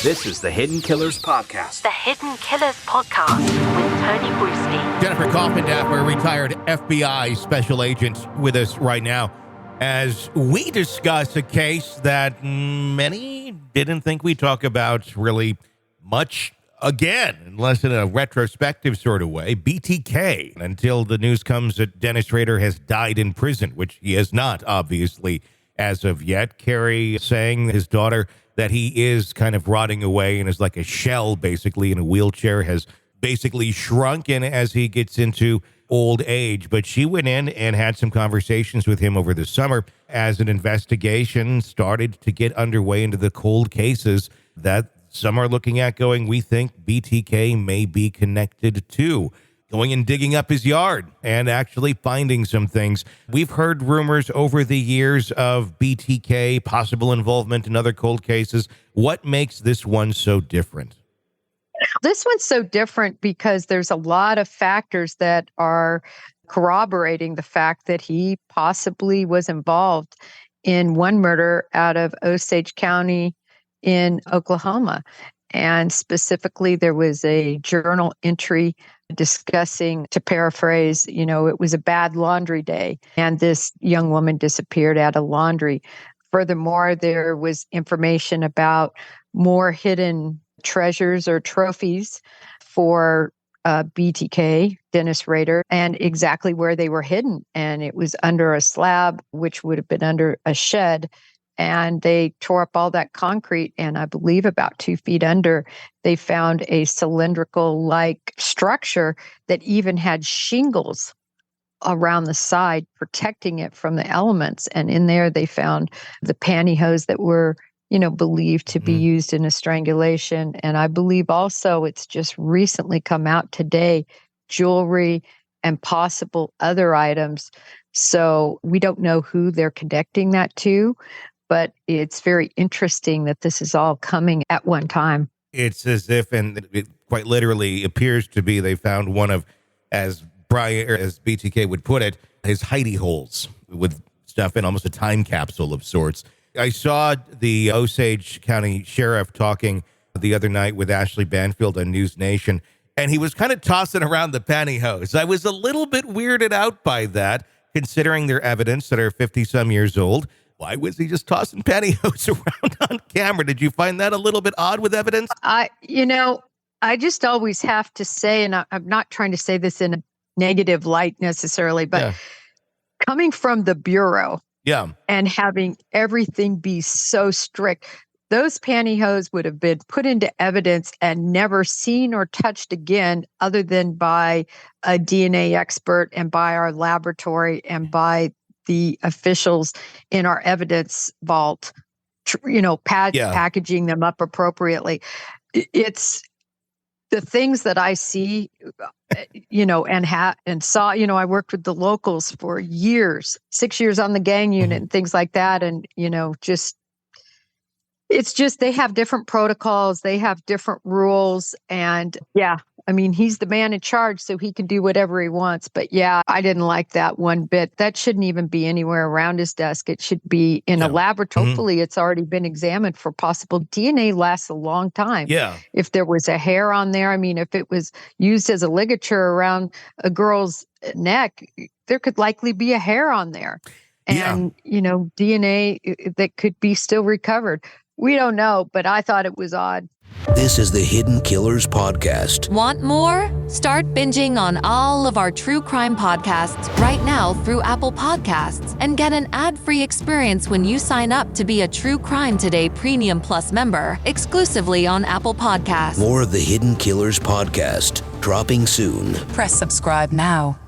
This is the Hidden Killers Podcast. The Hidden Killers Podcast with Tony Brueski. Jennifer Coffindaffer, retired FBI special agent, with us right now as we discuss a case that many didn't think we'd talk about really much again, unless in a retrospective sort of way. BTK, until the news comes that Dennis Rader has died in prison, which he has not, obviously, as of yet. Kerri saying his daughter that he is kind of rotting away and is like a shell, basically, in a wheelchair, has basically shrunken as he gets into old age. But she went in and had some conversations with him over the summer as an investigation started to get underway into the cold cases that some are looking at going, we think BTK may be connected to. Going and digging up his yard and actually finding some things. We've heard rumors over the years of BTK, possible involvement in other cold cases. What makes this one so different? This one's so different because there's a lot of factors that are corroborating the fact that he possibly was involved in one murder out of Osage County in Oklahoma. And specifically, there was a journal entry discussing, to paraphrase, it was a bad laundry day, and this young woman disappeared out of laundry. Furthermore, there was information about more hidden treasures or trophies for BTK, Dennis Rader, and exactly where they were hidden. And it was under a slab, which would have been under a shed. And they tore up all that concrete, and I believe about 2 feet under, they found a cylindrical-like structure that even had shingles around the side protecting it from the elements. And in there, they found the pantyhose that were, believed to be used in a strangulation. And I believe also it's just recently come out today, jewelry and possible other items. So we don't know who they're connecting that to. But it's very interesting that this is all coming at one time. It's as if, and it quite literally appears to be, they found one of, as BTK would put it, his hidey holes with stuff in, almost a time capsule of sorts. I saw the Osage County Sheriff talking the other night with Ashley Banfield on News Nation, and he was kind of tossing around the pantyhose. I was a little bit weirded out by that, considering their evidence that are 50-some years old. Why was he just tossing pantyhose around on camera? Did you find that a little bit odd with evidence? I just always have to say, and I'm not trying to say this in a negative light necessarily, but coming from the Bureau and having everything be so strict, those pantyhose would have been put into evidence and never seen or touched again other than by a DNA expert and by our laboratory and by the officials in our evidence vault, packaging them up appropriately. It's the things that I see, and saw, I worked with the locals for years, 6 years on the gang unit and things like that. And, it's just, they have different protocols, they have different rules. And he's the man in charge, so he can do whatever he wants. But I didn't like that one bit. That shouldn't even be anywhere around his desk. It should be in a laboratory. Hopefully it's already been examined for possible DNA. Lasts a long time. Yeah. If there was a hair on there, if it was used as a ligature around a girl's neck, there could likely be a hair on there. And, DNA that could be still recovered. We don't know, but I thought it was odd. This is the Hidden Killers Podcast. Want more? Start binging on all of our true crime podcasts right now through Apple Podcasts and get an ad-free experience when you sign up to be a True Crime Today Premium Plus member exclusively on Apple Podcasts. More of the Hidden Killers Podcast, dropping soon. Press subscribe now.